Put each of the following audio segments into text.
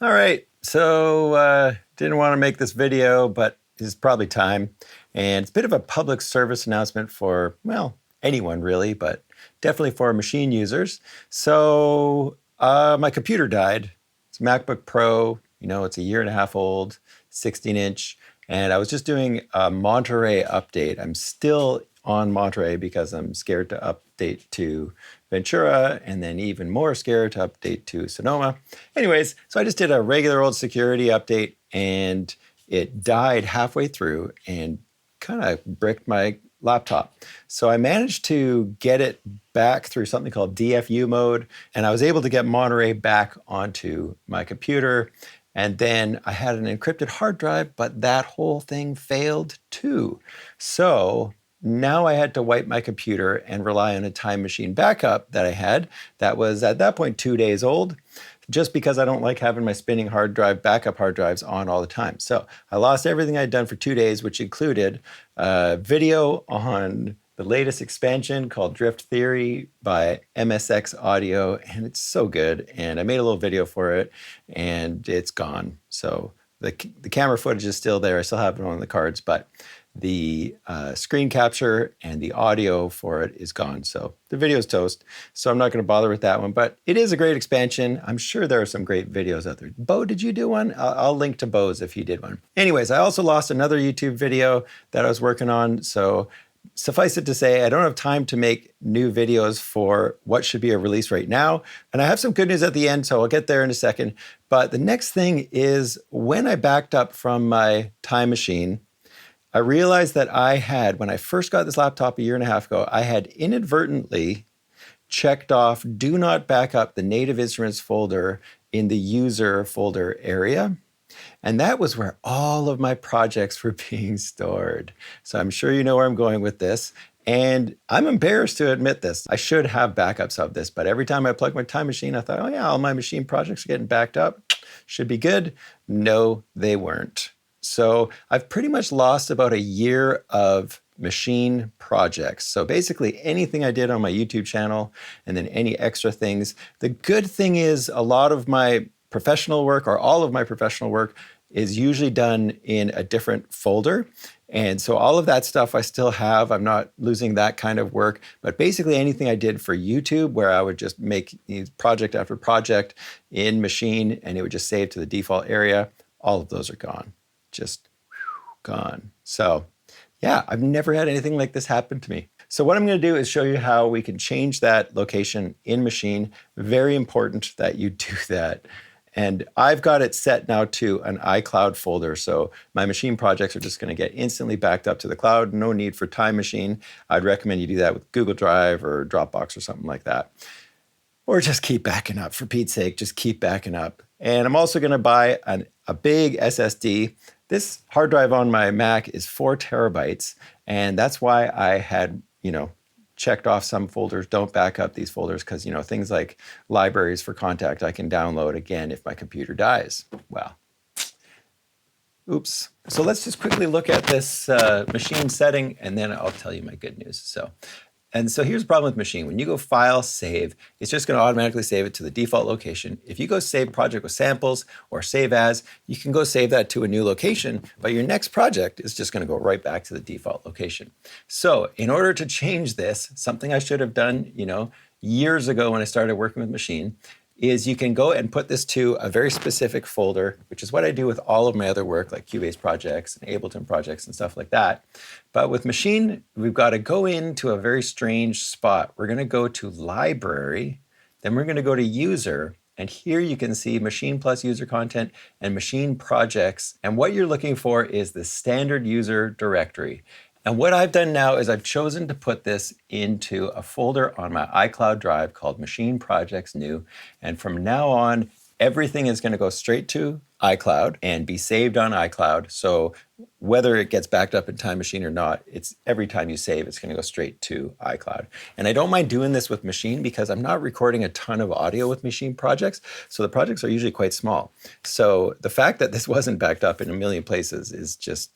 All right, so didn't want to make this video, but it's probably time. And it's a bit of a public service announcement for, well, anyone really, but definitely for machine users. So my computer died. It's a MacBook Pro, it's a year and a half old, 16-inch. And I was just doing a Monterey update. I'm still on Monterey because I'm scared to update to Ventura, and then even more scared to update to Sonoma. Anyways, so I just did a regular old security update, and it died halfway through and kind of bricked my laptop. So I managed to get it back through something called DFU mode, and I was able to get Monterey back onto my computer. And then I had an encrypted hard drive, but that whole thing failed too. So now I had to wipe my computer and rely on a time machine backup that I had that was at that point 2 days old, just because I don't like having my spinning hard drive, backup hard drives on all the time. So I lost everything I'd done for 2 days, which included a video on the latest expansion called Drift Theory by MSX Audio, and it's so good. And I made a little video for it, and it's gone. So the camera footage is still there. I still have it on the cards, but the screen capture and the audio for it is gone. So the video is toast. So I'm not going to bother with that one, but it is a great expansion. I'm sure there are some great videos out there. Bo, did you do one? I'll link to Bo's if he did one. Anyways, I also lost another YouTube video that I was working on. So suffice it to say, I don't have time to make new videos for what should be a release right now. And I have some good news at the end, so I'll get there in a second. But the next thing is when I backed up from my time machine, I realized that I had, when I first got this laptop a year and a half ago, I had inadvertently checked off do not back up the native instruments folder in the user folder area. And that was where all of my projects were being stored. So I'm sure you know where I'm going with this. And I'm embarrassed to admit this. I should have backups of this, but every time I plug my time machine, I thought, oh yeah, all my machine projects are getting backed up. Should be good. No, they weren't. So I've pretty much lost about a year of machine projects. So basically anything I did on my YouTube channel and then any extra things. The good thing is a lot of my professional work, or all of my professional work, is usually done in a different folder. And so all of that stuff I still have. I'm not losing that kind of work. But basically anything I did for YouTube, where I would just make project after project in machine and it would just save to the default area, all of those are gone. Just gone. So yeah, I've never had anything like this happen to me. So what I'm going to do is show you how we can change that location in machine. Very important that you do that. And I've got it set now to an iCloud folder. So my machine projects are just going to get instantly backed up to the cloud. No need for Time Machine. I'd recommend you do that with Google Drive or Dropbox or something like that. Or just keep backing up. For Pete's sake, just keep backing up. And I'm also going to buy a big SSD. This hard drive on my Mac is 4 terabytes. And that's why I had, checked off some folders. Don't back up these folders because, things like libraries for contact I can download again if my computer dies. Well, oops. So let's just quickly look at this machine setting, and then I'll tell you my good news. So here's the problem with machine. When you go File, Save, it's just going to automatically save it to the default location. If you go Save Project with Samples or Save As, you can go save that to a new location, but your next project is just going to go right back to the default location. So in order to change this, something I should have done, years ago when I started working with machine, is you can go and put this to a very specific folder, which is what I do with all of my other work, like Cubase projects and Ableton projects and stuff like that. But with machine, we've got to go into a very strange spot. We're going to go to Library, then we're going to go to User, and here you can see Machine plus User Content and Machine Projects. And what you're looking for is the standard user directory. And what I've done now is I've chosen to put this into a folder on my iCloud drive called Machine Projects New. And from now on, everything is going to go straight to iCloud and be saved on iCloud. So whether it gets backed up in Time Machine or not, it's every time you save, it's going to go straight to iCloud. And I don't mind doing this with Machine because I'm not recording a ton of audio with Machine projects. So the projects are usually quite small. So the fact that this wasn't backed up in a million places is just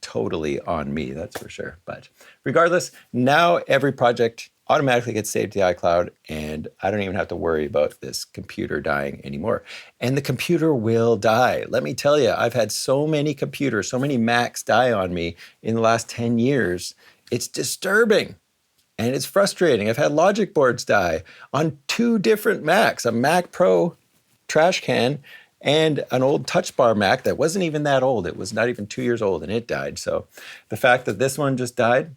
totally on me, that's for sure. But regardless, now every project automatically gets saved to the iCloud, and I don't even have to worry about this computer dying anymore. And the computer will die. Let me tell you, I've had so many computers, so many Macs die on me in the last 10 years. It's disturbing. And it's frustrating. I've had logic boards die on 2 different Macs, a Mac Pro trash can and an old Touch Bar Mac that wasn't even that old. It was not even 2 years old, and it died. So the fact that this one just died,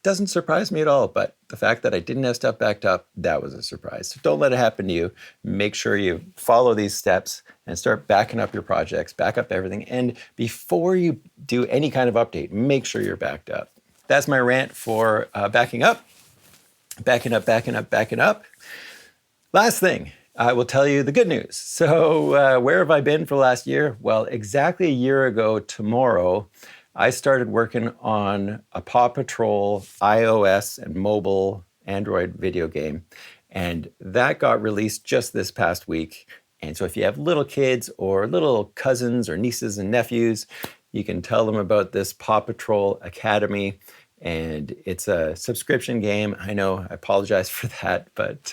doesn't surprise me at all. But the fact that I didn't have stuff backed up, that was a surprise. So don't let it happen to you. Make sure you follow these steps and start backing up your projects, back up everything. And before you do any kind of update, make sure you're backed up. That's my rant for backing up. Backing up. Last thing, I will tell you the good news. So where have I been for the last year? Well, exactly a year ago tomorrow, I started working on a Paw Patrol iOS and mobile Android video game. And that got released just this past week. And so if you have little kids or little cousins or nieces and nephews, you can tell them about this Paw Patrol Academy. And it's a subscription game. I know, I apologize for that, but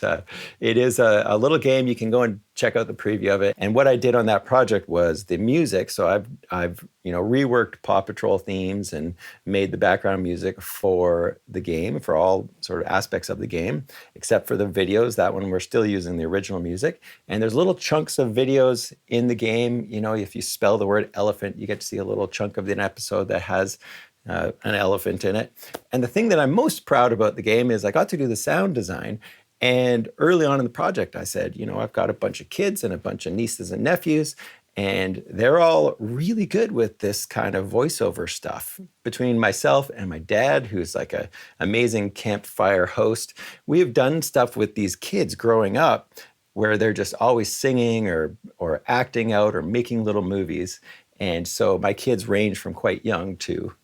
it is a little game. You can go and check out the preview of it. And what I did on that project was the music. So I've reworked Paw Patrol themes and made the background music for the game, for all sort of aspects of the game, except for the videos. That one we're still using the original music. And there's little chunks of videos in the game. If you spell the word elephant, you get to see a little chunk of an episode that has an elephant in it. And the thing that I'm most proud about the game is I got to do the sound design. And early on in the project, I said, I've got a bunch of kids and a bunch of nieces and nephews, and they're all really good with this kind of voiceover stuff. Between myself and my dad, who's like an amazing campfire host, we have done stuff with these kids growing up where they're just always singing or acting out or making little movies. And so my kids range from quite young to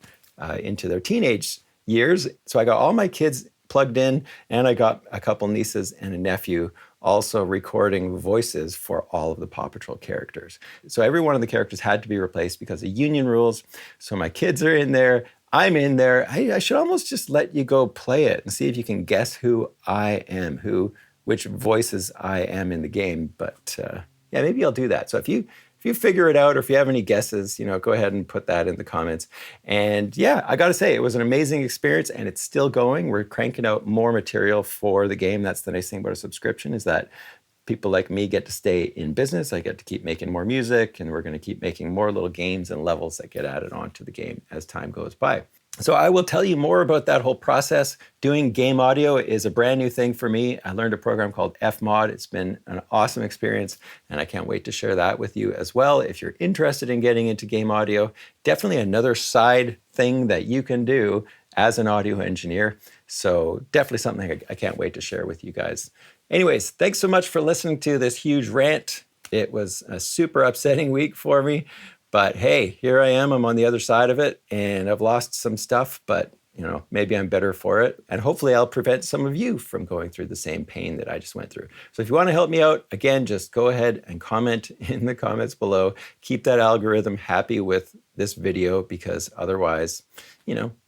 into their teenage years. So I got all my kids plugged in, and I got a couple nieces and a nephew also recording voices for all of the Paw Patrol characters. So every one of the characters had to be replaced because of union rules. So my kids are in there, I'm in there. I should almost just let you go play it and see if you can guess who I am, which voices I am in the game. But yeah, maybe I'll do that. So if you figure it out, or if you have any guesses, go ahead and put that in the comments. And yeah, I got to say, it was an amazing experience, and it's still going. We're cranking out more material for the game. That's the nice thing about a subscription, is that people like me get to stay in business. I get to keep making more music, and we're going to keep making more little games and levels that get added onto the game as time goes by. So I will tell you more about that whole process. Doing game audio is a brand new thing for me. I learned a program called Fmod. It's been an awesome experience, and I can't wait to share that with you as well. If you're interested in getting into game audio, definitely another side thing that you can do as an audio engineer. So definitely something I can't wait to share with you guys. Anyways, thanks so much for listening to this huge rant. It was a super upsetting week for me. But hey, here I am. I'm on the other side of it, and I've lost some stuff, but maybe I'm better for it. And hopefully I'll prevent some of you from going through the same pain that I just went through. So if you want to help me out, again, just go ahead and comment in the comments below. Keep that algorithm happy with this video, because otherwise,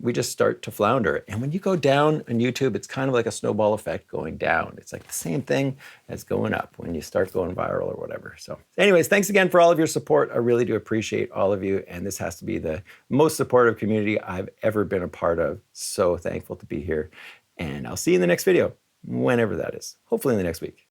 we just start to flounder. And when you go down on YouTube, it's kind of like a snowball effect going down. It's like the same thing as going up when you start going viral or whatever. So anyways, thanks again for all of your support. I really do appreciate all of you. And this has to be the most supportive community I've ever been a part of. So thankful to be here. And I'll see you in the next video, whenever that is. Hopefully in the next week.